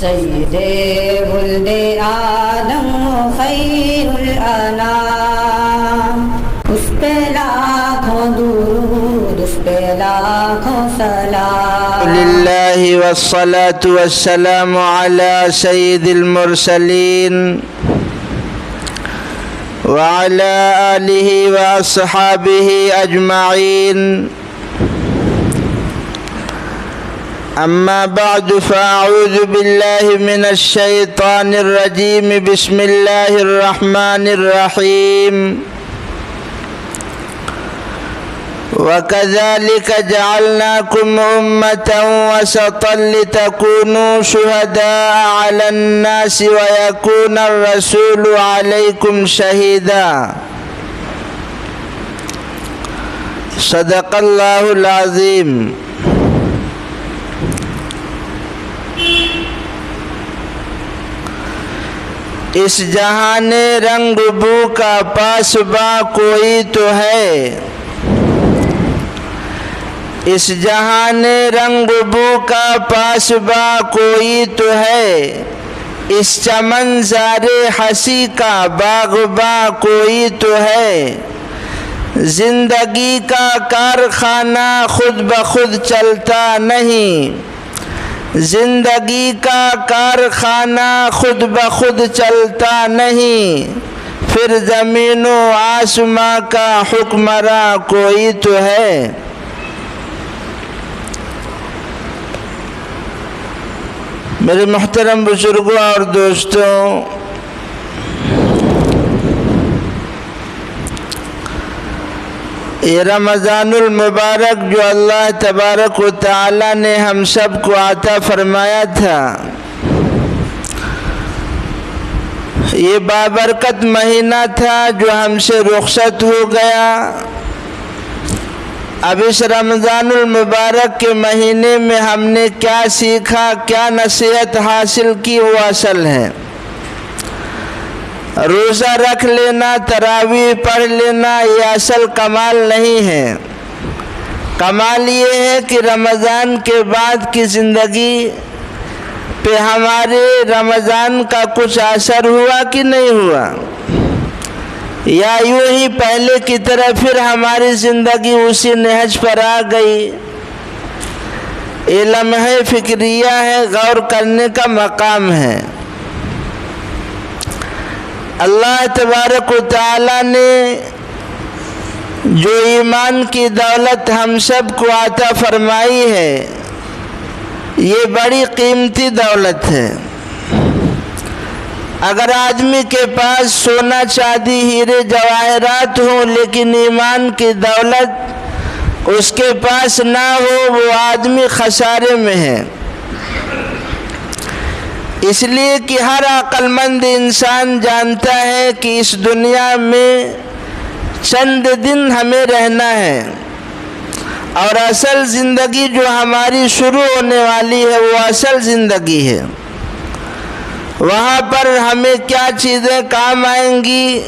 سید ولد آدم خیر الانام، اس پہ لاکھوں درود، اس پہ لاکھوں سلام۔ للہ والصلاة والسلام علی سید المرسلین وعلی آلہ واصحابہ اجمعین، اما بعد فاعوذ باللہ من الشیطان الرجیم، بسم اللہ الرحمن الرحیم۔ وَكَذَلِكَ جَعَلْنَاكُمْ أُمَّةً وَسَطًا لِتَكُونُوا شُهَدَاءَ عَلَى النَّاسِ وَيَكُونَ الرَّسُولُ عَلَيْكُمْ شَهِيدًا۔ صدق اللہ العظیم۔ اس جہان رنگ بو کا پاسباں کوئی تو ہے، اس جہان رنگ بو کا پاسباں کوئی تو ہے، اس چمن زار ہنسی کا باغباں کوئی تو ہے، زندگی کا کارخانہ خود بخود چلتا نہیں، زندگی کا کارخانہ خود بخود چلتا نہیں، پھر زمین و آسماں کا حکمراں کوئی تو ہے۔ میرے محترم بزرگوں اور دوستوں، یہ رمضان المبارک جو اللہ تبارک و تعالی نے ہم سب کو عطا فرمایا تھا، یہ بابرکت مہینہ تھا جو ہم سے رخصت ہو گیا۔ اب اس رمضان المبارک کے مہینے میں ہم نے کیا سیکھا، کیا نصیحت حاصل کی، وہ اصل ہے۔ روزہ رکھ لینا، تراویح پڑھ لینا، یہ اصل کمال نہیں ہے۔ کمال یہ ہے کہ رمضان کے بعد کی زندگی پہ ہمارے رمضان کا کچھ اثر ہوا کہ نہیں ہوا، یا یوں ہی پہلے کی طرح پھر ہماری زندگی اسی نہج پر آ گئی۔ یہ لمحہ فکریہ ہے، غور کرنے کا مقام ہے۔ اللہ تبارک و تعالی نے جو ایمان کی دولت ہم سب کو عطا فرمائی ہے، یہ بڑی قیمتی دولت ہے۔ اگر آدمی کے پاس سونا چاندی ہیرے جواہرات ہوں لیکن ایمان کی دولت اس کے پاس نہ ہو، وہ آدمی خسارے میں ہے۔ اس لیے کہ ہر عقل مند انسان جانتا ہے کہ اس دنیا میں چند دن ہمیں رہنا ہے، اور اصل زندگی جو ہماری شروع ہونے والی ہے وہ اصل زندگی ہے۔ وہاں پر ہمیں کیا چیزیں کام آئیں گی،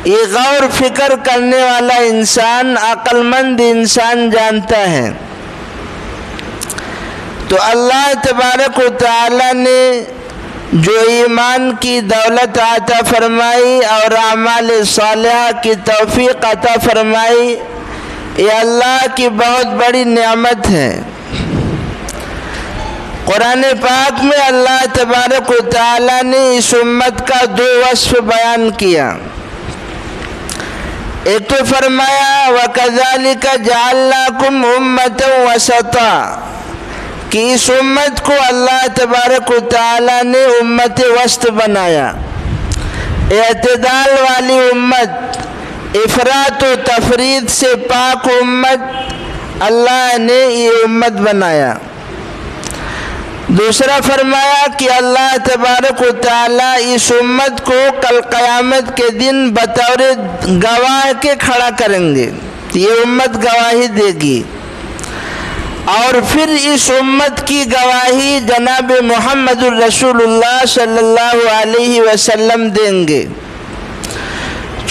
یہ غور فکر کرنے والا انسان، عقل مند انسان جانتا ہے۔ تو اللہ تبارک و تعالی نے جو ایمان کی دولت عطا فرمائی اور اعمال صالحہ کی توفیق عطا فرمائی، یہ اللہ کی بہت بڑی نعمت ہے۔ قرآن پاک میں اللہ تبارک و تعالی نے اس امت کا دو وصف بیان کیا۔ ایک تو فرمایا وَكَذَلِكَ جَعَلْنَاكُمْ أُمَّةً وَسَطًا، کہ اس امت کو اللہ تبارک و تعالی نے امت وسط بنایا، اعتدال والی امت، افراط و تفریط سے پاک امت اللہ نے یہ امت بنایا۔ دوسرا فرمایا کہ اللہ تبارک و تعالی اس امت کو کل قیامت کے دن بطور گواہ کے کھڑا کریں گے، یہ امت گواہی دے گی، اور پھر اس امت کی گواہی جناب محمد الرسول اللہ صلی اللہ علیہ وسلم دیں گے۔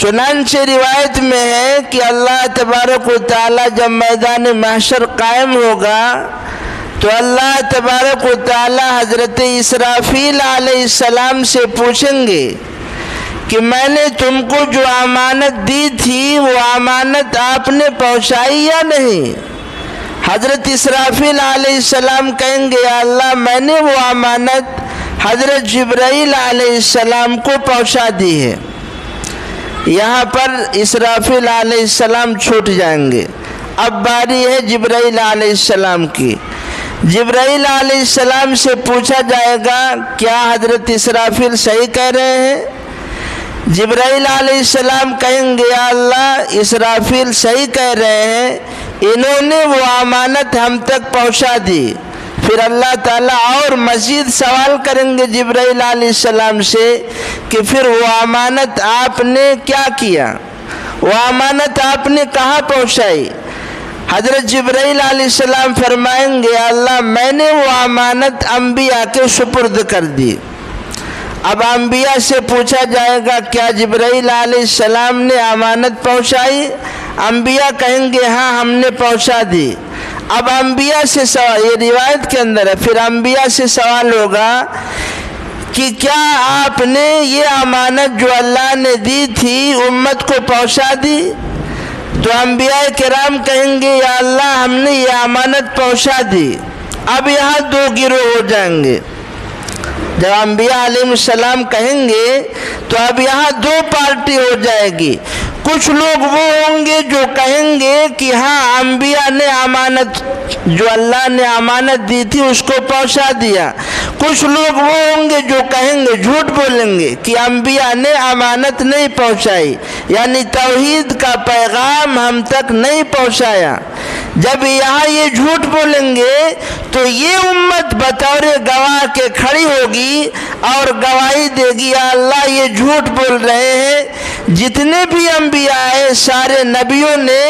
چنانچہ روایت میں ہے کہ اللہ تبارک و تعالی جب میدان محشر قائم ہوگا تو تو اللہ تبارک و تعالی حضرت اسرافیل علیہ السلام سے پوچھیں گے کہ میں نے تم کو جو امانت دی تھی وہ امانت آپ نے پہنچائی یا نہیں؟ حضرت اسرافیل علیہ السلام کہیں گے یا اللہ میں نے وہ امانت حضرت جبرائیل علیہ السلام کو پہنچا دی ہے۔ یہاں پر اسرافیل علیہ السلام چھوٹ جائیں گے، اب باری ہے جبرائیل علیہ السلام کی۔ جبرائیل علیہ السلام سے پوچھا جائے گا کیا حضرت اسرافیل صحیح کہہ رہے ہیں؟ جبرائیل علیہ السلام کہیں گے یا اللہ اسرافیل صحیح کہہ رہے ہیں، انہوں نے وہ امانت ہم تک پہنچا دی۔ پھر اللہ تعالیٰ اور مزید سوال کریں گے جبرائیل علیہ السلام سے کہ پھر وہ امانت آپ نے کیا کیا، وہ امانت آپ نے کہاں پہنچائی؟ حضرت جبرائیل علیہ السلام فرمائیں گے اللہ میں نے وہ امانت انبیاء کے سپرد کر دی۔ اب انبیاء سے پوچھا جائے گا کیا جبرائیل علیہ السلام نے امانت پہنچائی؟ انبیاء کہیں گے ہاں ہم نے پہنچا دی۔ اب انبیاء سے سوال، یہ روایت کے اندر ہے، پھر انبیاء سے سوال ہوگا کہ کیا آپ نے یہ امانت جو اللہ نے دی تھی امت کو پہنچا دی؟ تو انبیاء کرام کہیں گے یا اللہ ہم نے یہ امانت پہنچا دی۔ اب یہاں دو گروہ ہو جائیں گے۔ جب انبیاء علیہ السلام کہیں گے تو اب یہاں دو پارٹی ہو جائے گی۔ کچھ لوگ وہ ہوں گے جو کہیں گے کہ ہاں انبیاء نے امانت جو اللہ نے امانت دی تھی اس کو پہنچا دیا۔ کچھ لوگ وہ ہوں گے جو کہیں گے، جھوٹ بولیں گے کہ انبیاء نے امانت نہیں پہنچائی، یعنی توحید کا پیغام ہم تک نہیں پہنچایا۔ جب یہاں یہ جھوٹ بولیں گے تو یہ امت بطور گواہ کے کھڑی ہوگی اور گواہی دے گی یا اللہ یہ جھوٹ بول رہے ہیں، جتنے بھی انبیاء آئے سارے نبیوں نے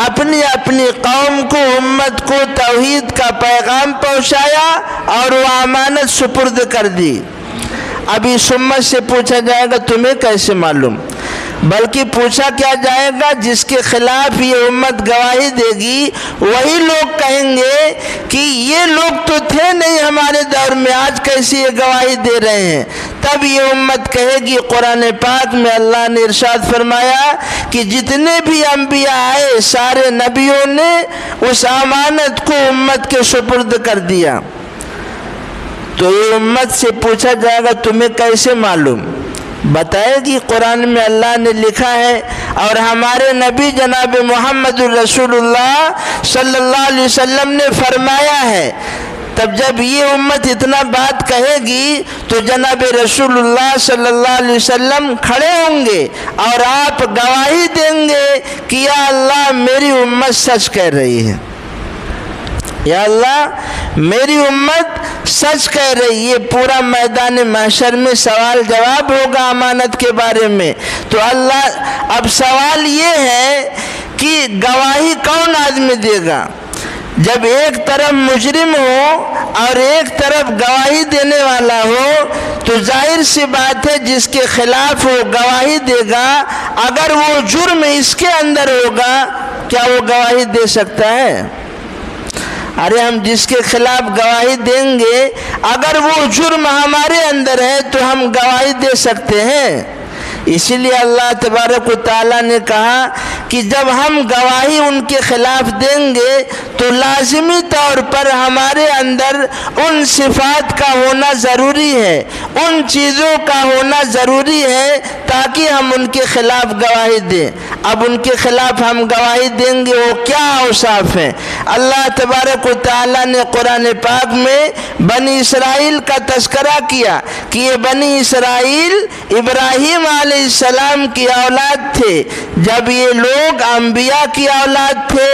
اپنی اپنی قوم کو، امت کو توحید کا پیغام پہنچایا اور وہ امانت سپرد کر دی۔ اب اس امت سے پوچھا جائے گا تمہیں کیسے معلوم؟ بلکہ پوچھا کیا جائے گا جس کے خلاف یہ امت گواہی دے گی وہی لوگ کہیں گے کہ یہ لوگ تو تھے نہیں ہمارے دور میں، آج کیسی یہ گواہی دے رہے ہیں؟ تب یہ امت کہے گی، قرآن پاک میں اللہ نے ارشاد فرمایا کہ جتنے بھی انبیاء آئے سارے نبیوں نے اس امانت کو امت کے سپرد کر دیا۔ تو یہ امت سے پوچھا جائے گا تمہیں کیسے معلوم؟ بتائے گی قرآن میں اللہ نے لکھا ہے اور ہمارے نبی جناب محمد الرسول اللہ صلی اللہ علیہ وسلم نے فرمایا ہے۔ تب جب یہ امت اتنا بات کہے گی تو جناب رسول اللہ صلی اللہ علیہ وسلم کھڑے ہوں گے اور آپ گواہی دیں گے کہ یا اللہ میری امت سچ کہہ رہی ہے، یا اللہ میری امت سچ کہہ رہی ہے۔ پورا میدان محشر میں سوال جواب ہوگا امانت کے بارے میں۔ تو اللہ اب سوال یہ ہے کہ گواہی کون آدمی دے گا؟ جب ایک طرف مجرم ہو اور ایک طرف گواہی دینے والا ہو تو ظاہر سی بات ہے جس کے خلاف وہ گواہی دے گا اگر وہ جرم اس کے اندر ہوگا کیا وہ گواہی دے سکتا ہے؟ ارے ہم جس کے خلاف گواہی دیں گے اگر وہ جرم ہمارے اندر ہے تو ہم گواہی دے سکتے ہیں۔ اسی لیے اللہ تبارک و تعالیٰ نے کہا کہ جب ہم گواہی ان کے خلاف دیں گے تو لازمی طور پر ہمارے اندر ان صفات کا ہونا ضروری ہے، ان چیزوں کا ہونا ضروری ہے تاکہ ہم ان کے خلاف گواہی دیں۔ اب ان کے خلاف ہم گواہی دیں گے وہ کیا اوصاف ہیں؟ اللہ تبارک و تعالیٰ نے قرآن پاک میں بنی اسرائیل کا تذکرہ کیا کہ یہ بنی اسرائیل ابراہیم علیہ السلام کی اولاد تھے۔ جب یہ لوگ انبیاء کی اولاد تھے،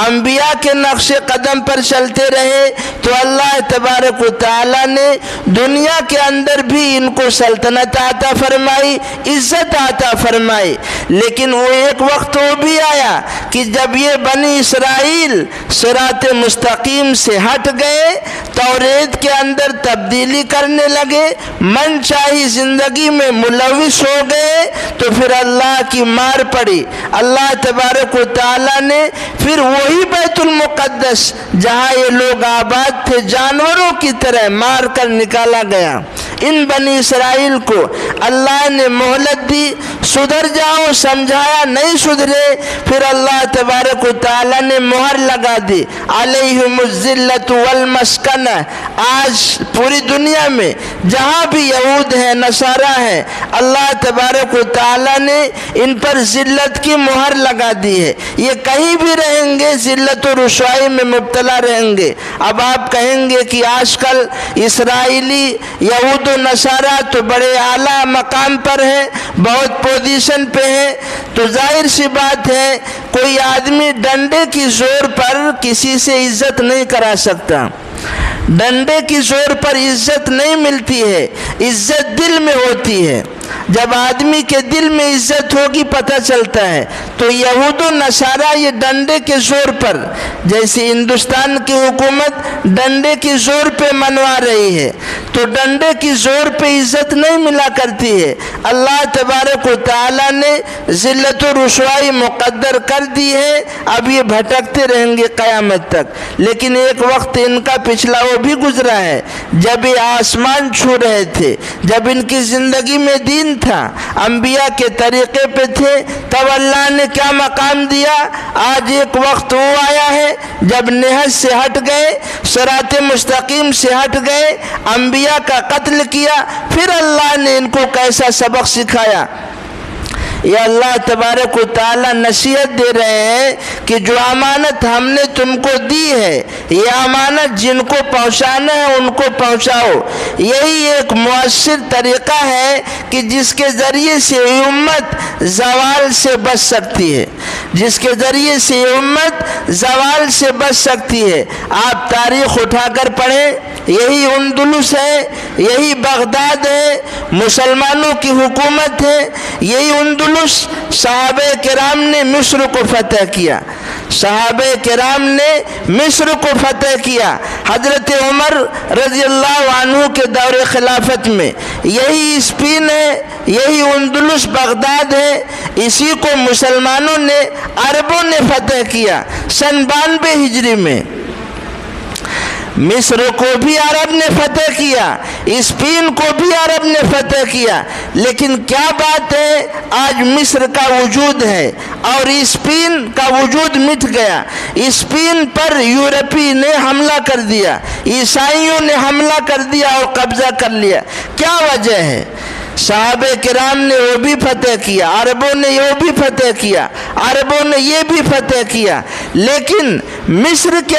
انبیاء کے نقش قدم پر چلتے رہے تو اللہ تبارک و تعالیٰ نے دنیا کے اندر بھی ان کو سلطنت عطا فرمائی، عزت عطا فرمائی، لیکن وہ ایک وقت وہ بھی آیا کہ جب یہ بنی اسرائیل صراط مستقیم سے ہٹ گئے، توریت کے اندر تبدیلی کرنے لگے، من چاہی زندگی میں ملوث ہو گئے، تو پھر اللہ کی مار پڑی۔ اللہ تبارک و تعالیٰ نے پھر وہی بیت المقدس جہاں یہ لوگ آباد تھے جانوروں کی طرح مار کر نکالا گیا۔ ان بنی اسرائیل کو اللہ نے مہلت دی، سدھر جاؤ، سمجھایا، نہیں سدھرے، پھر اللہ تبارک و تعالیٰ نے مہر لگا دی، علیہم الذلۃ والمسکنہ۔ آج پوری دنیا میں جہاں بھی یہود ہیں، نصارہ ہیں، اللہ تبارک و تعالیٰ نے ان پر ذلت کی مہر لگا دی ہے۔ یہ کہیں بھی رہیں گے ذلت و رسوائی میں مبتلا رہیں گے۔ اب آپ کہیں گے کہ آج کل اسرائیلی یہود و نصارہ تو بڑے اعلیٰ مقام پر ہیں، بہت پوزیشن پہ ہیں، تو ظاہر سی بات ہے کوئی آدمی ڈنڈے کی زور پر کسی سے عزت نہیں کرا سکتا۔ ڈنڈے کی زور پر عزت نہیں ملتی ہے، عزت دل میں ہوتی ہے۔ جب آدمی کے دل میں عزت ہوگی پتہ چلتا ہے۔ تو یہود و نصارہ یہ ڈنڈے کے زور پر، جیسے ہندوستان کی حکومت ڈنڈے کی زور پہ منوا رہی ہے، تو ڈنڈے کی زور پہ عزت نہیں ملا کرتی ہے۔ اللہ تبارک و تعالیٰ نے ذلت و رسوائی مقدر کر دی ہے، اب یہ بھٹکتے رہیں گے قیامت تک۔ لیکن ایک وقت ان کا پچھلا وہ بھی گزرا ہے جب یہ آسمان چھو رہے تھے، جب ان کی زندگی میں دین تھا، انبیاء کے طریقے پہ تھے، تب اللہ نے کیا مقام دیا۔ آج ایک وقت وہ آیا ہے جب نہج سے ہٹ گئے، صراط مستقیم سے ہٹ گئے، انبیاء کا قتل کیا، پھر اللہ نے ان کو کیسا سبق سکھایا۔ یہ اللہ تبارک و تعالیٰ نصیحت دے رہے ہیں کہ جو امانت ہم نے تم کو دی ہے، یہ امانت جن کو پہنچانا ہے ان کو پہنچاؤ۔ یہی ایک مؤثر طریقہ ہے کہ جس کے ذریعے سے یہ امت زوال سے بچ سکتی ہے، جس کے ذریعے سے یہ امت زوال سے بچ سکتی ہے۔ آپ تاریخ اٹھا کر پڑھیں، یہی اندلس ہے، یہی بغداد ہے، مسلمانوں کی حکومت ہے، یہی اندلس۔ صحابہ کرام نے مصر کو فتح کیا، صحابہ کرام نے مصر کو فتح کیا۔ حضرت عمر رضی اللہ عنہ کے دور خلافت میں یہی اسپین ہے، یہی اندلس بغداد ہے، اسی کو مسلمانوں نے، عربوں نے فتح کیا سن 92 ہجری میں۔ مصر کو بھی عرب نے فتح کیا، اسپین کو بھی عرب نے فتح کیا، لیکن کیا بات ہے، آج مصر کا وجود ہے اور اسپین کا وجود مٹ گیا۔ اسپین پر یورپی نے حملہ کر دیا، عیسائیوں نے حملہ کر دیا اور قبضہ کر لیا۔ کیا وجہ ہے؟ صحابہ کرام نے وہ بھی فتح کیا، عربوں نے وہ بھی فتح کیا، عربوں نے یہ بھی فتح کیا، لیکن مصر کے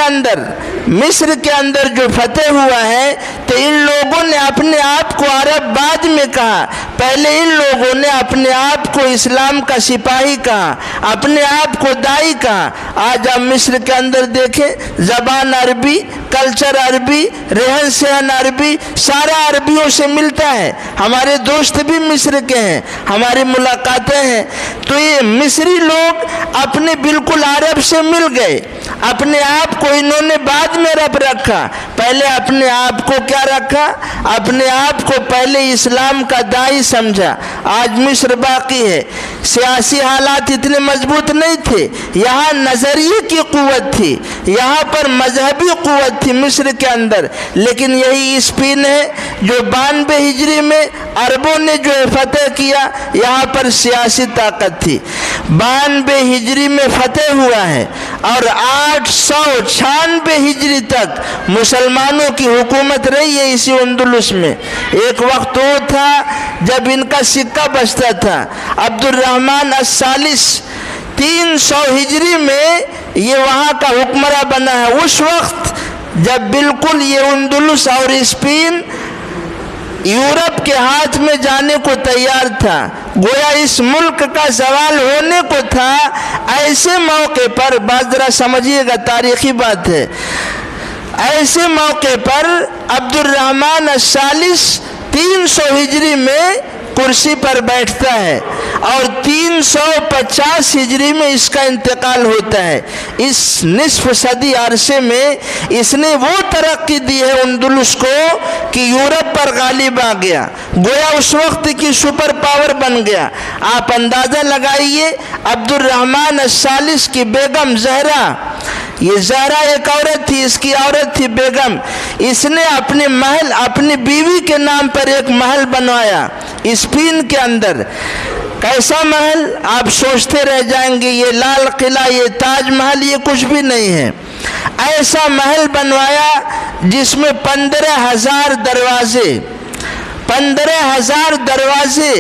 اندر جو فتح ہوا ہے تو ان لوگوں نے اپنے آپ کو عرب بعد میں کہا، پہلے ان لوگوں نے اپنے آپ کو اسلام کا سپاہی کہا، اپنے آپ کو داعی کہا۔ آج ہم مصر کے اندر دیکھیں، زبان عربی، کلچر عربی، رہن سہن عربی، سارا عربیوں سے ملتا ہے۔ ہمارے دوست بھی مصر کے ہیں، ہماری ملاقاتیں ہیں، تو یہ مصری لوگ اپنے بالکل عرب سے مل گئے۔ اپنے آپ کو انہوں نے بعد میں رب رکھا، پہلے اپنے آپ کو کیا رکھا؟ اپنے آپ کو پہلے اسلام کا داعی سمجھا۔ آج مصر باقی ہے، سیاسی حالات اتنے مضبوط نہیں تھے، یہاں نظریے کی قوت تھی، یہاں پر مذہبی قوت تھی مصر کے اندر، لیکن یہی اسپین ہے جو 92 ہجری میں عربوں نے جو فتح کیا، یہاں پر سیاسی طاقت تھی۔ 92 ہجری میں فتح ہوا ہے اور 896 ہجری تک مسلمانوں کی حکومت رہی ہے اسی اندلس میں۔ ایک وقت وہ تھا جب ان کا سکہ بچتا تھا، عبد الرحمن الثالث 300 ہجری میں یہ وہاں کا حکمراں بنا ہے۔ اس وقت جب بالکل یہ اندلس اور اسپین یورپ کے ہاتھ میں جانے کو تیار تھا، گویا اس ملک کا زوال ہونے کو تھا، ایسے موقع پر بات ذرا سمجھیے گا، تاریخی بات ہے، ایسے موقع پر عبد الرحمن الثالث 300 ہجری میں کرسی پر بیٹھتا ہے اور 350 ہجری میں اس کا انتقال ہوتا ہے۔ اس نصف صدی عرصے میں اس نے وہ ترقی دی ہے اندلس کو کہ یورپ پر غالب آ گیا، گویا اس وقت کی سپر پاور بن گیا۔ آپ اندازہ لگائیے، عبد الرحمن الثالث کی بیگم زہرا، یہ زہرا ایک عورت تھی، اس کی عورت تھی بیگم، اس نے اپنے محل اپنی بیوی کے نام پر ایک محل بنوایا اسپین کے اندر۔ کیسا محل؟ آپ سوچتے رہ جائیں گے، یہ لال قلعہ، یہ تاج محل، یہ کچھ بھی نہیں ہے۔ ایسا محل بنوایا جس میں 15,000 دروازے، 15,000 دروازے،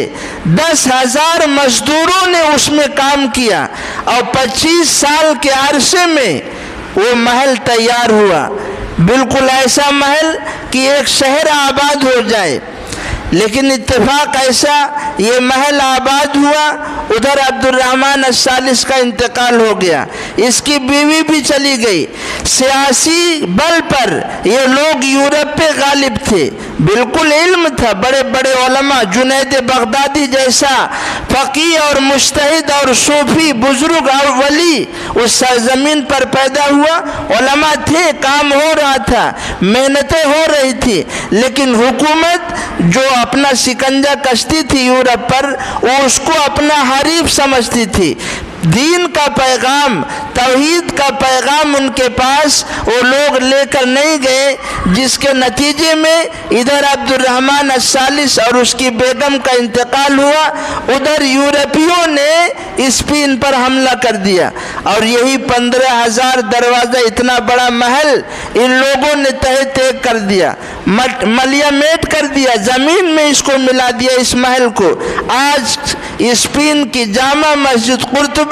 10,000 مزدوروں نے اس میں کام کیا، اور 25 سال کے عرصے میں وہ محل تیار ہوا۔ بالکل ایسا محل کہ ایک شہر آباد ہو جائے۔ لیکن اتفاق ایسا، یہ محل آباد ہوا، ادھر عبد الرحمن الثالث کا انتقال ہو گیا، اس کی بیوی بھی چلی گئی۔ سیاسی بل پر یہ لوگ یورپ پہ غالب تھے، بالکل علم تھا، بڑے بڑے علماء، جنید بغدادی جیسا فقیہ اور مجتہد اور صوفی بزرگ اور ولی اس سرزمین پر پیدا ہوا، علماء تھے، کام ہو رہا تھا، محنتیں ہو رہی تھی، لیکن حکومت جو اپنا شکنجہ کشتی تھی یورپ پر، وہ اس کو اپنا حریف سمجھتی تھی۔ دین کا پیغام، توحید کا پیغام ان کے پاس وہ لوگ لے کر نہیں گئے، جس کے نتیجے میں ادھر عبد الرحمن الثالث اور اس کی بیگم کا انتقال ہوا، ادھر یورپیوں نے اسپین پر حملہ کر دیا، اور یہی 15,000 دروازہ، اتنا بڑا محل ان لوگوں نے تہہ تیگ کر دیا، ملیا میٹ کر دیا، زمین میں اس کو ملا دیا، اس محل کو۔ آج اسپین کی جامع مسجد قرطبہ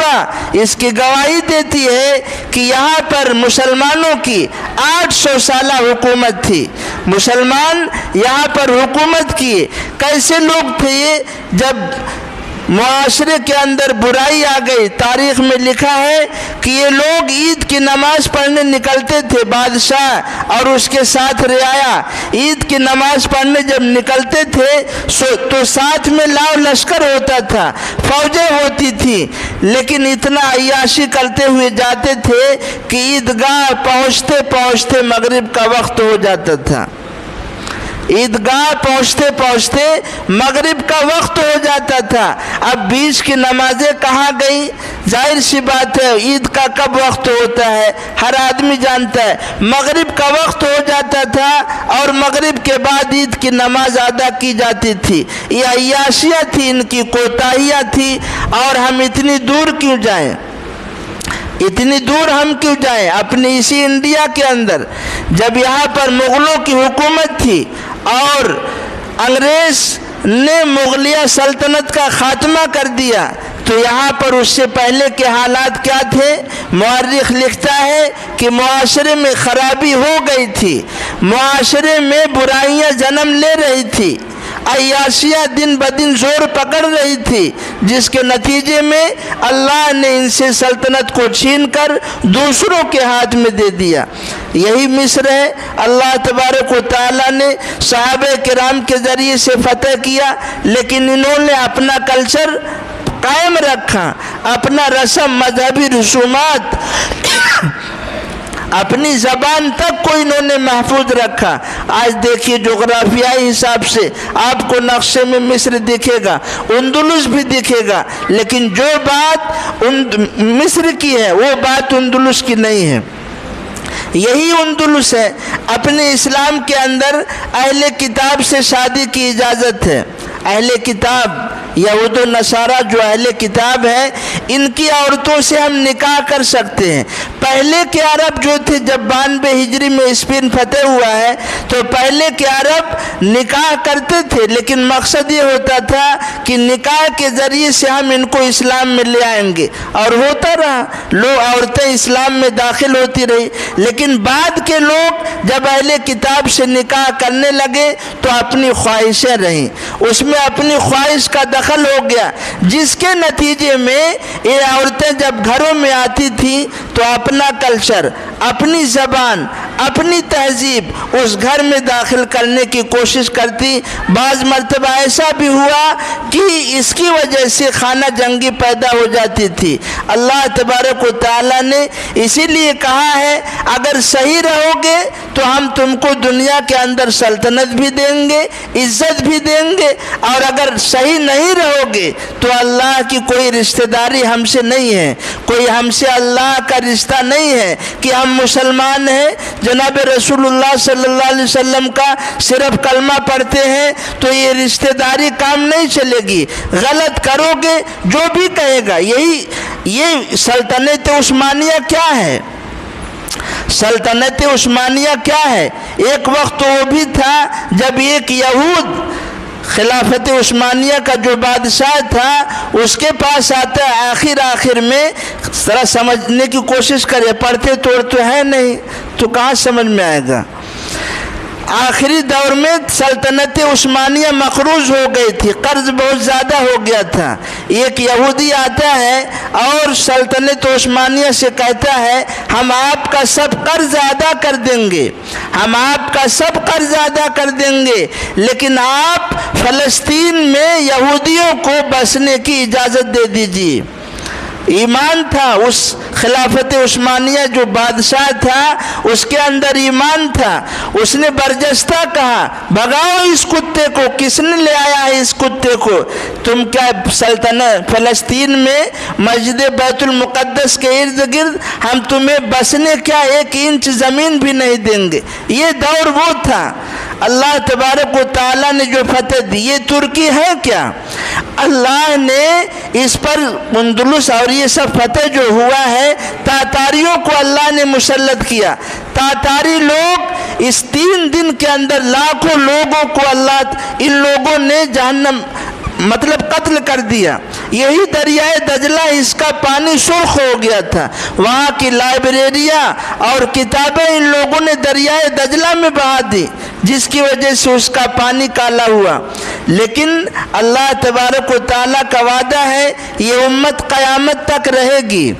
اس کی گواہی دیتی ہے کہ یہاں پر مسلمانوں کی 800 سالہ حکومت تھی، مسلمان یہاں پر حکومت کیے۔ کیسے لوگ تھے یہ؟ جب معاشرے کے اندر برائی آ گئی، تاریخ میں لکھا ہے کہ یہ لوگ عید کی نماز پڑھنے نکلتے تھے، بادشاہ اور اس کے ساتھ رعایا عید کی نماز پڑھنے جب نکلتے تھے تو ساتھ میں لاؤ لشکر ہوتا تھا، فوجیں ہوتی تھی، لیکن اتنا عیاشی کرتے ہوئے جاتے تھے کہ عیدگاہ پہنچتے پہنچتے مغرب کا وقت ہو جاتا تھا، عیدگاہ پہنچتے پہنچتے مغرب کا وقت ہو جاتا تھا۔ اب بیچ کی نمازیں کہاں گئی؟ ظاہر سی بات ہے، عید کا کب وقت ہوتا ہے ہر آدمی جانتا ہے، مغرب کا وقت ہو جاتا تھا، اور مغرب کے بعد عید کی نماز ادا کی جاتی تھی۔ یہ عیاشیاں تھی، ان کی کوتاہیاں تھی، اور ہم اتنی دور کیوں جائیں؟ اتنی دور ہم کیوں جائیں؟ اپنی اسی انڈیا کے اندر جب یہاں پر مغلوں کی حکومت تھی اور انگریز نے مغلیہ سلطنت کا خاتمہ کر دیا، تو یہاں پر اس سے پہلے کے حالات کیا تھے؟ مورخ لکھتا ہے کہ معاشرے میں خرابی ہو گئی تھی، معاشرے میں برائیاں جنم لے رہی تھی، عیاشیاں دن بدن زور پکڑ رہی تھی، جس کے نتیجے میں اللہ نے ان سے سلطنت کو چھین کر دوسروں کے ہاتھ میں دے دیا۔ یہی مصر ہے، اللہ تبارک و تعالیٰ نے صحابہ کرام کے ذریعے سے فتح کیا، لیکن انہوں نے اپنا کلچر قائم رکھا، اپنا رسم مذہبی رسومات، اپنی زبان تک کو انہوں نے محفوظ رکھا۔ آج دیکھیے جغرافیائی حساب سے آپ کو نقشے میں مصر دکھے گا، اندلس بھی دکھے گا، لیکن جو بات مصر کی ہے وہ بات اندلس کی نہیں ہے۔ یہی اندلس ہے۔ اپنے اسلام کے اندر اہل کتاب سے شادی کی اجازت ہے۔ اہل کتاب یہود و نصارہ جو اہل کتاب ہیں، ان کی عورتوں سے ہم نکاح کر سکتے ہیں۔ پہلے کے عرب جو تھے، جب 92 ہجری میں اسپین فتح ہوا ہے، تو پہلے کے عرب نکاح کرتے تھے، لیکن مقصد یہ ہوتا تھا کہ نکاح کے ذریعے سے ہم ان کو اسلام میں لے آئیں گے، اور ہوتا رہا، لوگ عورتیں اسلام میں داخل ہوتی رہی۔ لیکن بعد کے لوگ جب اہل کتاب سے نکاح کرنے لگے تو اپنی خواہشیں رہیں، اس میں اپنی خواہش کا دخل ہو گیا، جس کے نتیجے میں یہ عورتیں جب گھروں میں آتی تھیں تو اپنا کلچر، اپنی زبان، اپنی تہذیب اس گھر میں داخل کرنے کی کوشش کرتی. بعض مرتبہ ایسا بھی ہوا کہ اس کی وجہ سے خانہ جنگی پیدا ہو جاتی تھی. اللہ تبارک و تعالیٰ نے اسی لیے کہا ہے اگر صحیح رہو گے تو ہم تم کو دنیا کے اندر سلطنت بھی دیں گے, عزت بھی دیں گے, اور اگر صحیح نہیں رہو گے تو اللہ کی کوئی رشتہ داری ہم سے نہیں ہے, کوئی ہم سے اللہ کا رشتہ نہیں ہے کہ ہم مسلمان ہیں, جناب رسول اللہ صلی اللہ علیہ وسلم کا صرف کلمہ پڑھتے ہیں تو یہ رشتہ داری کام نہیں چلے گی. غلط کرو گے جو بھی کہے گا. یہ سلطنت عثمانیہ کیا ہے؟ سلطنت عثمانیہ کیا ہے؟ ایک وقت تو وہ بھی تھا جب ایک یہود خلافت عثمانیہ کا جو بادشاہ تھا اس کے پاس آتا ہے. آخر میں ذرا سمجھنے کی کوشش کرے, پڑھتے تو ہے نہیں تو کہاں سمجھ میں آئے گا. آخری دور میں سلطنت عثمانیہ مقروض ہو گئی تھی, قرض بہت زیادہ ہو گیا تھا. ایک یہودی آتا ہے اور سلطنت عثمانیہ سے کہتا ہے ہم آپ کا سب قرض ادا کر دیں گے, ہم آپ کا سب قرض ادا کر دیں گے, لیکن آپ فلسطین میں یہودیوں کو بسنے کی اجازت دے دیجیے. ایمان تھا اس خلافت عثمانیہ جو بادشاہ تھا اس کے اندر ایمان تھا. اس نے برجستہ کہا بھگاؤ اس کتے کو, کس نے لے آیا ہے اس کتے کو؟ تم کیا سلطنت فلسطین میں مسجد بیت المقدس کے ارد گرد ہم تمہیں بسنے کیا 1 انچ زمین بھی نہیں دیں گے. یہ دور وہ تھا. اللہ تبارک و تعالیٰ نے جو فتح دی, یہ ترکی ہے کیا؟ اللہ نے اس پر اندلس اور یہ سب فتح جو ہوا ہے تاتاریوں کو اللہ نے مسلط کیا. تاتاری لوگ اس 3 دن کے اندر لاکھوں لوگوں کو ان لوگوں نے جہنم قتل کر دیا. یہی دریائے دجلہ اس کا پانی سرخ ہو گیا تھا. وہاں کی لائبریریاں اور کتابیں ان لوگوں نے دریائے دجلہ میں بہا دی جس کی وجہ سے اس کا پانی کالا ہوا. لیکن اللہ تبارک و تعالیٰ کا وعدہ ہے یہ امت قیامت تک رہے گی,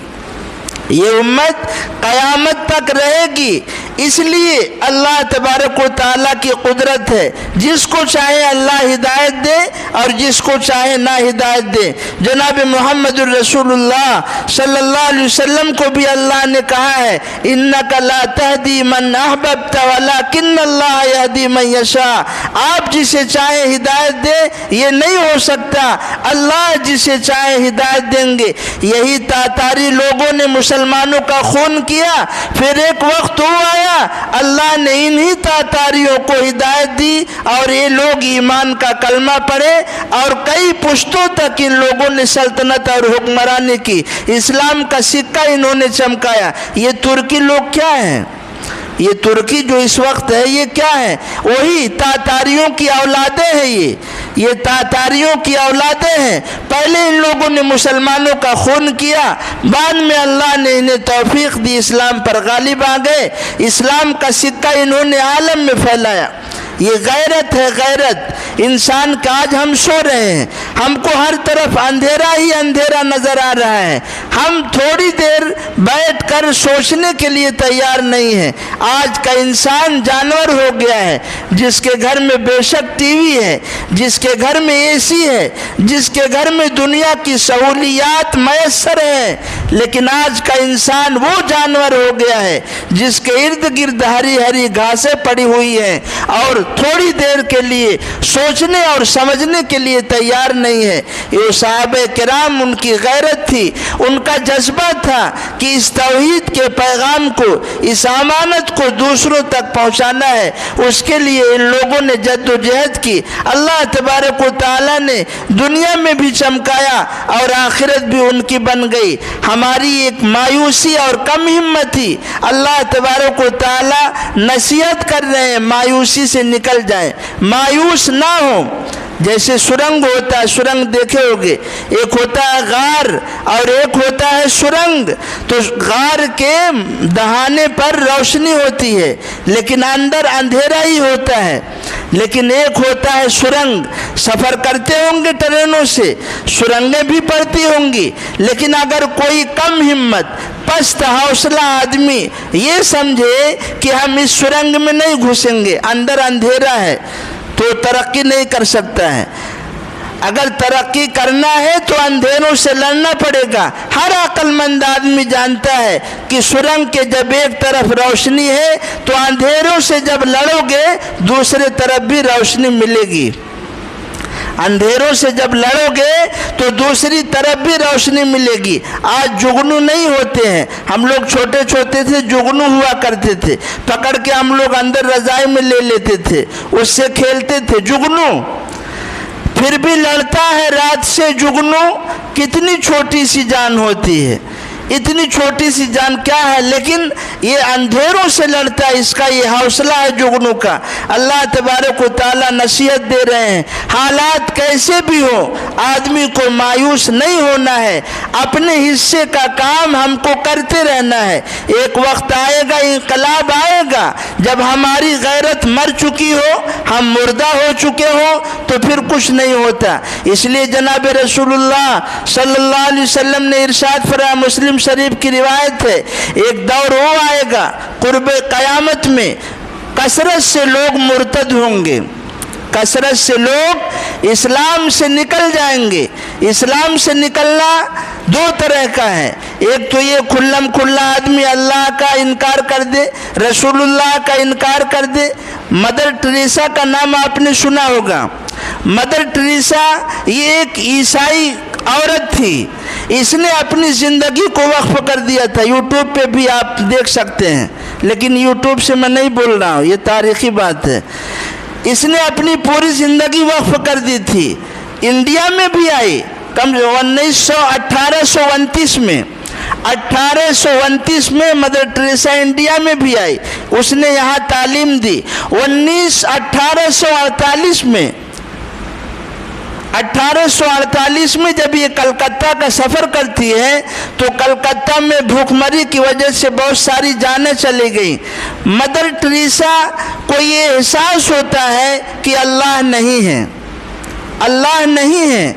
یہ امت قیامت تک رہے گی. اس لیے اللہ تبارک و تعالیٰ کی قدرت ہے, جس کو چاہے اللہ ہدایت دے اور جس کو چاہے نہ ہدایت دے. جناب محمد الرسول اللہ صلی اللہ علیہ وسلم کو بھی اللہ نے کہا ہے انک لا تہدی من احببت ولکن اللہ یہدی من یشاء. آپ جسے چاہے ہدایت دے یہ نہیں ہو سکتا, اللہ جسے چاہے ہدایت دیں گے. یہی تاتاری لوگوں نے مسلمانوں کا خون کیا, پھر ایک وقت وہ آیا اللہ نے انہی تاتاریوں کو ہدایت دی اور یہ لوگ ایمان کا کلمہ پڑھے اور کئی پشتوں تک ان لوگوں نے سلطنت اور حکمرانی کی. اسلام کا سکہ انہوں نے چمکایا. یہ ترکی لوگ کیا ہیں؟ یہ ترکی جو اس وقت ہے یہ کیا ہے؟ وہی تاتاریوں کی اولادیں ہیں. یہ تاتاریوں کی اولادیں ہیں. پہلے ان لوگوں نے مسلمانوں کا خون کیا, بعد میں اللہ نے انہیں توفیق دی, اسلام پر غالب آ گئے, اسلام کا سکہ انہوں نے عالم میں پھیلایا. یہ غیرت ہے, غیرت انسان کا. آج ہم سو رہے ہیں, ہم کو ہر طرف اندھیرا ہی اندھیرا نظر آ رہا ہے, ہم تھوڑی دیر بیٹھ کر سوچنے کے لیے تیار نہیں ہیں. آج کا انسان جانور ہو گیا ہے, جس کے گھر میں بے شک ٹی وی ہے, جس کے گھر میں اے سی ہے, جس کے گھر میں دنیا کی سہولیات میسر ہیں, لیکن آج کا انسان وہ جانور ہو گیا ہے جس کے ارد گرد ہری ہری گھاسیں پڑی ہوئی ہیں اور تھوڑی دیر کے لیے سوچنے اور سمجھنے کے لیے تیار نہیں ہے. یہ صحابہ کرام ان کی غیرت تھی, ان کا جذبہ تھا کہ اس توحید کے پیغام کو, اس امانت کو دوسروں تک پہنچانا ہے. اس کے لیے ان لوگوں نے جد و جہد کی. اللہ تبارک و تعالیٰ نے دنیا میں بھی چمکایا اور آخرت بھی ان کی بن گئی. ہماری ایک مایوسی اور کم ہمتی, اللہ تبارک و تعالیٰ نصیحت کر رہے ہیں مایوسی سے نکل جائیں, مایوس نہ ہو. جیسے سرنگ ہوتا ہے, سرنگ دیکھے ہوگے, ایک ہوتا ہے غار اور ایک ہوتا ہے سرنگ. تو غار کے دہانے پر روشنی ہوتی ہے لیکن اندر اندھیرا ہی ہوتا ہے. لیکن ایک ہوتا ہے سرنگ, سفر کرتے ہوں گے ٹرینوں سے, سرنگیں بھی پڑتی ہوں گی, لیکن اگر کوئی کم ہمت پست حوصلہ آدمی یہ سمجھے کہ ہم اس سرنگ میں نہیں گھسیں گے, اندر اندھیرا ہے, تو ترقی نہیں کر سکتا ہے. اگر ترقی کرنا ہے تو اندھیروں سے لڑنا پڑے گا. ہر عقل مند آدمی جانتا ہے کہ سرنگ کے جب ایک طرف روشنی ہے تو اندھیروں سے جب لڑو گے دوسرے طرف بھی روشنی ملے گی. اندھیروں سے جب لڑو گے تو دوسری طرف بھی روشنی ملے گی. آج جگنو نہیں ہوتے ہیں, ہم لوگ چھوٹے چھوٹے تھے جگنو ہوا کرتے تھے, پکڑ کے ہم لوگ اندر رضائی میں لے لیتے تھے, اس سے کھیلتے تھے. جگنو پھر بھی لڑتا ہے رات سے جگنو. کتنی چھوٹی سی جان ہوتی ہے, اتنی چھوٹی سی جان کیا ہے, لیکن یہ اندھیروں سے لڑتا ہے. اس کا یہ حوصلہ ہے جگنو کا. اللہ تبارک و تعالیٰ نصیحت دے رہے ہیں, حالات کیسے بھی ہو آدمی کو مایوس نہیں ہونا ہے, اپنے حصے کا کام ہم کو کرتے رہنا ہے. ایک وقت آئے گا, انقلاب آئے گا, جب ہماری غیرت مر چکی ہو, ہم مردہ ہو چکے ہو, تو پھر کچھ نہیں ہوتا. اس لیے جناب رسول اللہ صلی اللہ علیہ وسلم نے ارشاد فرمایا, مسلم شریف کی روایت ہے, ایک دور وہ آئے گا قرب قیامت میں کثرت سے لوگ مرتد ہوں گے, کثرت سے لوگ اسلام سے نکل جائیں گے. اسلام سے نکلنا دو طرح کا ہے. ایک تو یہ کھلم کھلا آدمی اللہ کا انکار کر دے, رسول اللہ کا انکار کر دے. مدر ٹریسا کا نام آپ نے سنا ہوگا. مدر ٹریسا یہ ایک عیسائی عورت تھی, اس نے اپنی زندگی کو وقف کر دیا تھا. یوٹیوب پہ بھی آپ دیکھ سکتے ہیں, لیکن یوٹیوب سے میں نہیں بول رہا ہوں, یہ تاریخی بات ہے. اس نے اپنی پوری زندگی وقف کر دی تھی. انڈیا میں بھی آئی 1829 میں, 1829 میں مدر ٹریسا انڈیا میں بھی آئی, اس نے یہاں تعلیم دی. 1848 میں جب یہ کلکتہ کا سفر کرتی ہے تو کلکتہ میں بھوک مری کی وجہ سے بہت ساری جانیں چلی گئیں. مدر ٹریسا کو یہ احساس ہوتا ہے کہ اللہ نہیں ہے, اللہ نہیں ہے,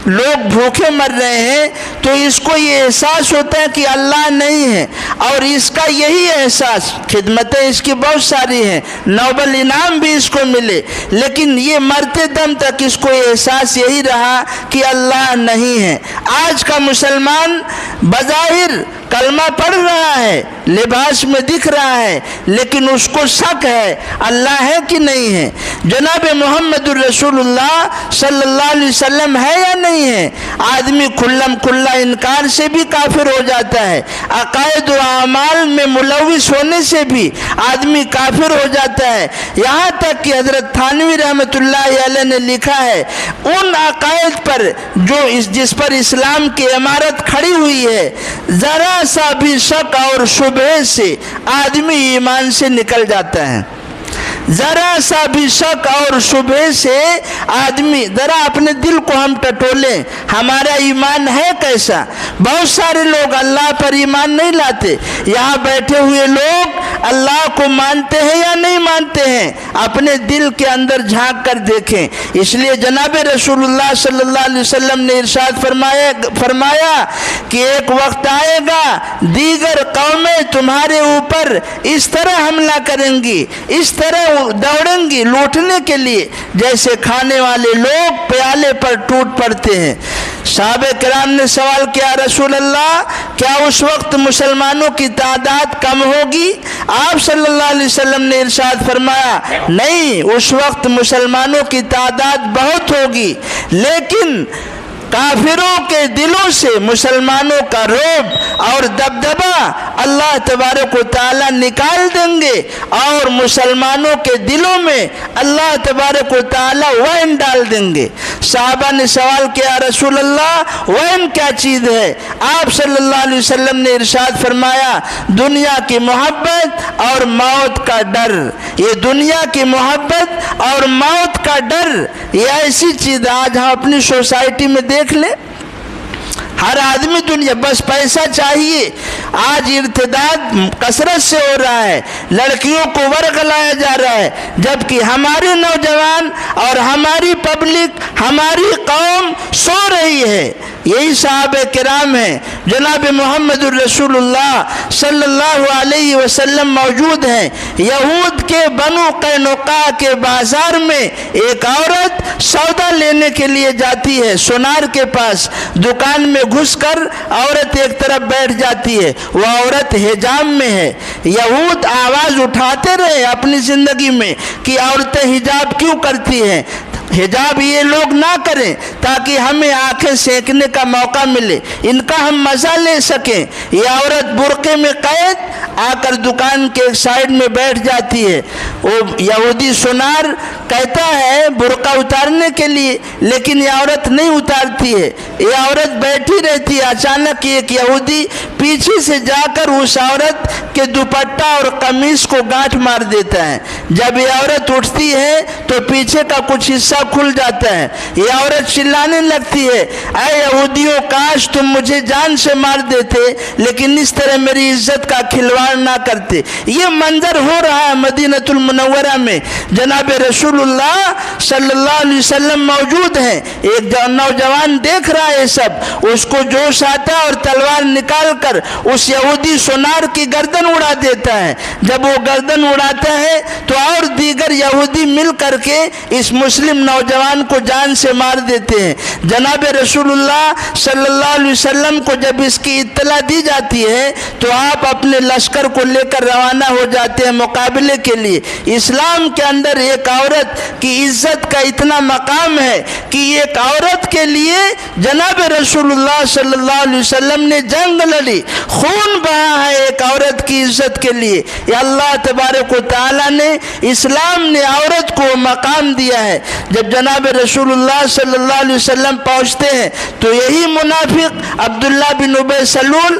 لوگ بھوکے مر رہے ہیں, تو اس کو یہ احساس ہوتا ہے کہ اللہ نہیں ہے. اور اس کا یہی احساس, خدمتیں اس کی بہت ساری ہیں, نوبل انعام بھی اس کو ملے, لیکن یہ مرتے دم تک اس کو یہ احساس یہی رہا کہ اللہ نہیں ہے. آج کا مسلمان بظاہر کلمہ پڑھ رہا ہے, لباس میں دکھ رہا ہے, لیکن اس کو شک ہے اللہ ہے کہ نہیں ہے. جناب محمد الرسول اللہ صلی اللہ علیہ وسلم ہے یا نہیں ہے. آدمی کھلم کھلا انکار سے بھی کافر ہو جاتا ہے, عقائد و اعمال میں ملوث ہونے سے بھی آدمی کافر ہو جاتا ہے. یہاں تک کہ حضرت تھانوی رحمۃ اللہ علیہ نے لکھا ہے, ان عقائد پر جس پر اسلام کی عمارت کھڑی ہوئی ہے, ذرا سا بھی شک اور شبہ سے آدمی ایمان سے نکل جاتا ہے. ذرا سا بھی شک اور شبہ سے آدمی, ذرا اپنے دل کو ہم ٹٹولیں, ہمارا ایمان ہے کیسا. بہت سارے لوگ اللہ پر ایمان نہیں لاتے. یہاں بیٹھے ہوئے لوگ اللہ کو مانتے ہیں یا نہیں مانتے ہیں, اپنے دل کے اندر جھانک کر دیکھیں. اس لیے جناب رسول اللہ صلی اللہ علیہ وسلم نے ارشاد فرمایا کہ ایک وقت آئے گا دیگر قومیں تمہارے اوپر اس طرح حملہ کریں گی, اس طرح دوڑیں گی لوٹنے کے لیے, جیسے کھانے والے لوگ پیالے پر ٹوٹ پڑتے ہیں. صحابہ کرام نے سوال کیا, رسول اللہ کیا اس وقت مسلمانوں کی تعداد کم ہوگی؟ آپ صلی اللہ علیہ وسلم نے ارشاد فرمایا, نہیں, اس وقت مسلمانوں کی تعداد بہت ہوگی, لیکن کافروں کے دلوں سے مسلمانوں کا رعب اور دبدبہ اللہ تبارک و تعالیٰ نکال دیں گے اور مسلمانوں کے دلوں میں اللہ تبارک و تعالیٰ وہن ڈال دیں گے۔ صحابہ نے سوال کیا رسول اللہ وہن کیا چیز ہے؟ آپ صلی اللہ علیہ وسلم نے ارشاد فرمایا دنیا کی محبت اور موت کا ڈر۔ یہ دنیا کی محبت اور موت کا ڈر یہ ایسی چیز آج ہم اپنی سوسائٹی میں دیکھ لیں، ہر آدمی دنیا بس پیسہ چاہیے۔ آج ارتداد کثرت سے ہو رہا ہے، لڑکیوں کو ورغ لایا جا رہا ہے، جبکہ ہمارے نوجوان اور ہماری پبلک ہماری قوم سو رہی ہے۔ یہی صحابہ کرام ہیں، جناب محمد الرسول اللہ صلی اللہ علیہ وسلم موجود ہیں۔ یہود کے بنو قینقاع کے بازار میں ایک عورت سودا لینے کے لیے جاتی ہے، سونار کے پاس دکان میں گھس کر عورت ایک طرف بیٹھ جاتی ہے، وہ عورت حجاب میں ہے۔ یہود آواز اٹھاتے رہے اپنی زندگی میں کہ عورتیں حجاب کیوں کرتی ہیں، حجاب یہ لوگ نہ کریں تاکہ ہمیں آنکھیں سینکنے کا موقع ملے، ان کا ہم مزہ لے سکیں۔ یہ عورت برقعے میں قید آ کر دکان کے ایک سائڈ میں بیٹھ جاتی ہے۔ وہ یہودی سونار کہتا ہے برقع اتارنے کے لیے، لیکن یہ عورت نہیں اتارتی ہے، یہ عورت بیٹھی رہتی ہے۔ اچانک ایک یہودی پیچھے سے جا کر اس عورت کے دوپٹہ اور قمیص کو گانٹھ مار دیتا ہے۔ جب یہ عورت اٹھتی ہے تو پیچھے کا کچھ حصہ کھل جاتا ہے۔ یہ عورت چلانے لگتی ہے اے یہودیوں کاش تم مجھے جان سے مار دیتے، لیکن اس طرح میری عزت کا کھلواڑ نہ کرتے۔ یہ منظر ہو رہا ہے مدینہ المنورہ میں، جناب رسول اللہ صلی اللہ علیہ وسلم موجود ہیں۔ ایک نوجوان دیکھ رہا ہے سب، اس کو جوش آتا ہے اور تلوار نکال کر اس یہودی سونار کی گردن اڑا دیتا ہے۔ جب وہ گردن اڑاتا ہے تو اور دیگر یہودی مل کر کے اس مسلم نوجوان کو جان سے مار دیتے ہیں۔ جناب رسول اللہ صلی اللہ علیہ وسلم کو جب اس کی اطلاع دی جاتی ہے تو آپ اپنے لشکر کو لے کر روانہ ہو جاتے ہیں مقابلے کے لیے۔ اسلام کے اندر ایک عورت کی عزت کا اتنا مقام ہے کہ ایک عورت کے لیے جناب رسول اللہ صلی اللہ علیہ وسلم نے جنگ لڑی، خون بہا ہے ایک عورت کی عزت کے لیے۔ یہ اللہ تبارک و تعالیٰ نے اسلام نے عورت کو مقام دیا ہے۔ جب جناب رسول اللہ صلی اللہ علیہ وسلم پہنچتے ہیں تو یہی منافق عبداللہ بن ابی سلول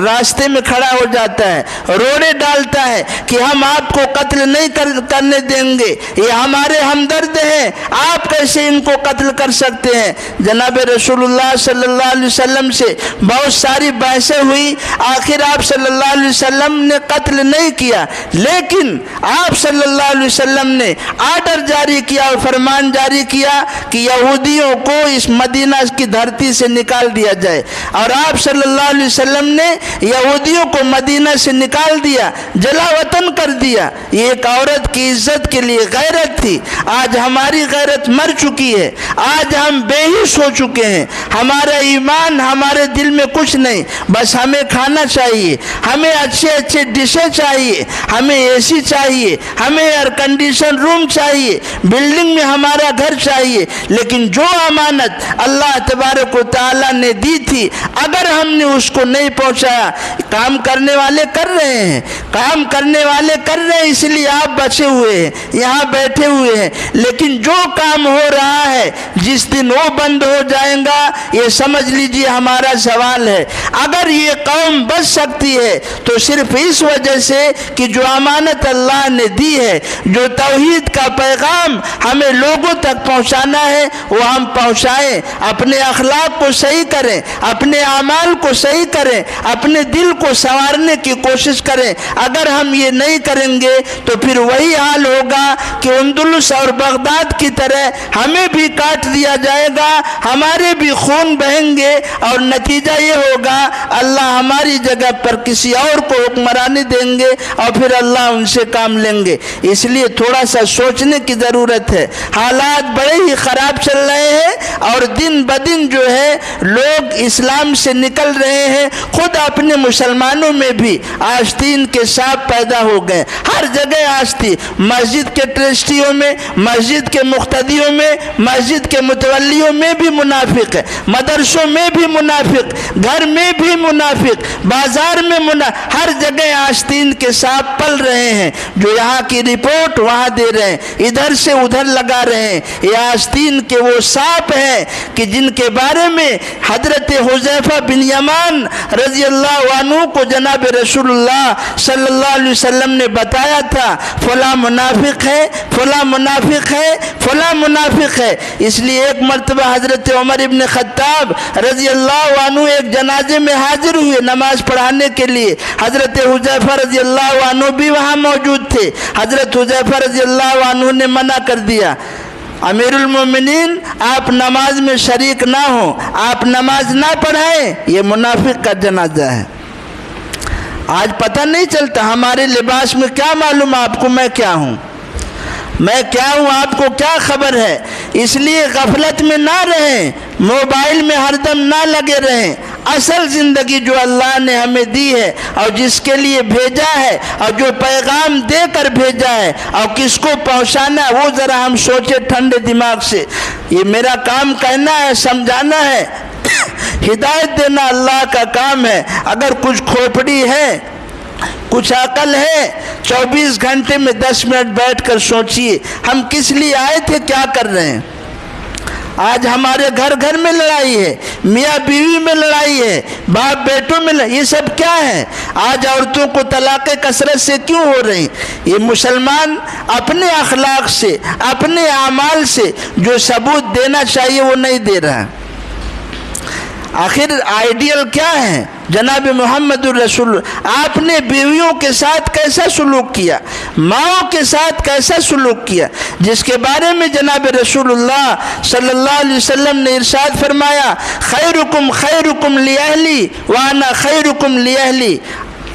راستے میں کھڑا ہو جاتا ہے، روڑے ڈالتا ہے کہ ہم آپ کو قتل نہیں کرنے دیں گے، یہ ہمارے ہمدرد ہیں، آپ کیسے ان کو قتل کر سکتے ہیں۔ جناب رسول اللہ صلی اللہ علیہ وسلم سے بہت ساری بحثیں ہوئی، آخر آپ صلی اللہ علیہ وسلم نے قتل نہیں کیا، لیکن آپ صلی اللہ علیہ وسلم نے آرڈر جاری کیا اور فرمان جاری کیا کہ یہودیوں کو اس مدینہ کی دھرتی سے نکال دیا جائے، اور آپ صلی اللہ علیہ وسلم نے یہودیوں کو مدینہ سے نکال دیا، جلا وطن کر دیا۔ یہ ایک عورت کی عزت کے لیے غیرت تھی۔ آج ہماری غیرت مر چکی ہے، آج ہم بے حس ہو چکے ہیں، ہمارا ایمان ہمارے دل میں کچھ نہیں، بس ہمیں کھانا چاہیے، ہمیں اچھے اچھے ڈشیں چاہیے، ہمیں اے سی چاہیے، ہمیں ایئر کنڈیشن روم چاہیے، بلڈنگ میں ہمارا گھر چاہیے، لیکن جو امانت اللہ تبارک و تعالیٰ نے دی تھی اگر ہم نے اس کو نہیں پہنچایا، کام کرنے والے کر رہے ہیں، کام کرنے والے کر رہے ہیں، اس لیے آپ بچے ہوئے ہیں، یہاں بیٹھے ہوئے ہیں، لیکن جو کام ہو رہا ہے جس دن وہ بند ہو جائے گا یہ سمجھ لیجیے ہمارا سوال ہے۔ اگر یہ قوم بچ سکتی ہے تو صرف اس وجہ سے کہ جو امانت اللہ نے دی ہے، جو توحید کا پیغام ہمیں لوگوں تک پہنچانا ہے وہ ہم پہنچائیں، اپنے اخلاق کو صحیح کریں، اپنے اعمال کو صحیح کریں، اپنے دل کو سنوارنے کی کوشش کریں۔ اگر ہم یہ نہیں کریں گے تو پھر وہی حال ہوگا کہ اندلس اور بغداد کی طرح ہمیں بھی کاٹ دیا جائے گا، ہمارے بھی خون بہیں گے، اور نتیجہ یہ ہوگا اللہ ہماری جگہ پر کسی اور کو حکمرانی دیں گے اور پھر اللہ ان سے کام لیں گے۔ اس لیے تھوڑا سا سوچنے کی ضرورت ہے۔ حالات بڑے ہی خراب چل رہے ہیں، اور دن بدن جو ہے لوگ اسلام سے نکل رہے ہیں. خود اپنے مسلمانوں میں بھی آستین کے سانپ پیدا ہو گئے. ہر جگہ آستین، مسجد کے ٹرسٹیوں میں، مسجد کے مقتدیوں میں، مسجد کے متولیوں میں بھی منافق ہے، مدرسوں میں بھی منافق، گھر میں بھی منافق، بازار میں ہر جگہ آستین کے سانپ پل رہے ہیں. جو یہاں کی رپورٹ وہاں دے رہے ہیں، ادھر سے ادھر لگا رہے ہیں. یہ آستین کے وہ سانپ ہیں کہ جن کے بارے میں حضرت حذیفہ بن یمان رضی اللہ عنہ کو جناب رسول اللہ صلی اللہ علیہ وسلم نے بتایا تھا، فلاں منافق ہے، فلاں منافق ہے، فلاں منافق ہے. اس لیے ایک مرتبہ حضرت عمر ابن خطاب رضی اللہ عنہ ایک جنازے میں حاضر ہوئے نماز پڑھانے کے لیے. حضرت حذیفہ رضی اللہ عنہ بھی وہاں موجود تھے. حضرت حذیفہ رضی اللہ عنہ نے منع کر دیا، امیر المومنین آپ نماز میں شریک نہ ہوں، آپ نماز نہ پڑھائیں، یہ منافق کا جنازہ ہے. آج پتہ نہیں چلتا ہمارے لباس میں، کیا معلوم آپ کو میں کیا ہوں، میں کیا ہوں، آپ کو کیا خبر ہے. اس لیے غفلت میں نہ رہیں، موبائل میں ہر دم نہ لگے رہیں. اصل زندگی جو اللہ نے ہمیں دی ہے اور جس کے لیے بھیجا ہے اور جو پیغام دے کر بھیجا ہے اور کس کو پہنچانا ہے، وہ ذرا ہم سوچے ٹھنڈے دماغ سے. یہ میرا کام کہنا ہے، سمجھانا ہے، ہدایت دینا اللہ کا کام ہے. اگر کچھ کھوپڑی ہے، کچھ عقل ہے، 24 گھنٹے میں 10 منٹ بیٹھ کر سوچئے ہم کس لیے آئے تھے، کیا کر رہے ہیں. آج ہمارے گھر گھر میں لڑائی ہے، میاں بیوی میں لڑائی ہے، باپ بیٹوں میں لڑائی. یہ سب کیا ہے؟ آج عورتوں کو طلاقیں کثرت سے کیوں ہو رہی؟ یہ مسلمان اپنے اخلاق سے، اپنے اعمال سے جو ثبوت دینا چاہیے وہ نہیں دے رہا. آخر آئیڈیل کیا ہے؟ جناب محمد الرسول، آپ نے بیویوں کے ساتھ کیسا سلوک کیا، ماؤں کے ساتھ کیسا سلوک کیا، جس کے بارے میں جناب رسول اللہ صلی اللہ علیہ وسلم نے ارشاد فرمایا، خیرکم خیرکم لأہلی وانا خیرکم لأہلی.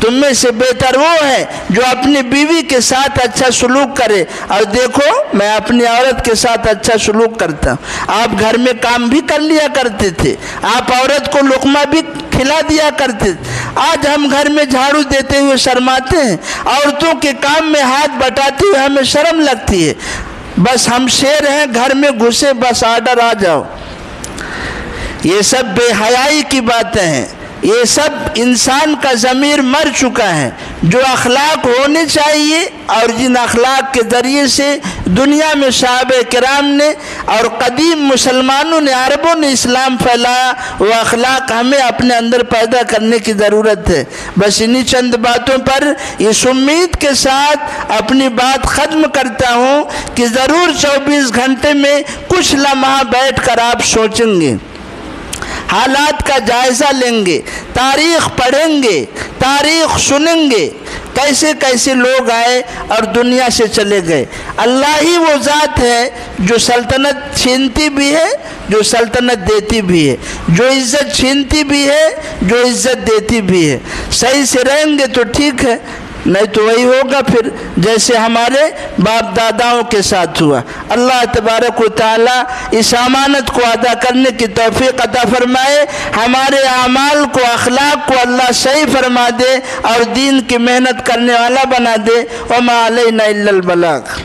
تم میں سے بہتر وہ ہے جو اپنی بیوی کے ساتھ اچھا سلوک کرے. اور دیکھو میں اپنی عورت کے ساتھ اچھا سلوک کرتا ہوں. آپ گھر میں کام بھی کر لیا کرتے تھے، آپ عورت کو لقمہ بھی کھلا دیا کرتے تھے. آج ہم گھر میں جھاڑو دیتے ہوئے شرماتے ہیں، عورتوں کے کام میں ہاتھ بٹاتے ہوئے ہمیں شرم لگتی ہے. بس ہم شیر ہیں، گھر میں گھسے بس آرڈر آ جاؤ. یہ سب بے حیائی کی باتیں ہیں. یہ سب انسان کا ضمیر مر چکا ہے. جو اخلاق ہونے چاہیے اور جن اخلاق کے ذریعے سے دنیا میں صحابہ کرام نے اور قدیم مسلمانوں نے، عربوں نے اسلام پھیلایا، وہ اخلاق ہمیں اپنے اندر پیدا کرنے کی ضرورت ہے. بس انہی چند باتوں پر اس امید کے ساتھ اپنی بات ختم کرتا ہوں کہ ضرور 24 گھنٹے میں کچھ لمحہ بیٹھ کر آپ سوچیں گے، حالات کا جائزہ لیں گے، تاریخ پڑھیں گے، تاریخ سنیں گے، کیسے کیسے لوگ آئے اور دنیا سے چلے گئے. اللہ ہی وہ ذات ہے جو سلطنت چھینتی بھی ہے، جو سلطنت دیتی بھی ہے، جو عزت چھینتی بھی ہے، جو عزت دیتی بھی ہے. صحیح سے رہیں گے تو ٹھیک ہے، نہیں تو وہی ہوگا پھر جیسے ہمارے باپ داداؤں کے ساتھ ہوا. اللہ تبارک و تعالی اس امانت کو ادا کرنے کی توفیق عطا فرمائے. ہمارے اعمال کو، اخلاق کو اللہ صحیح فرما دے اور دین کی محنت کرنے والا بنا دے. وما علینا الا البلاغ.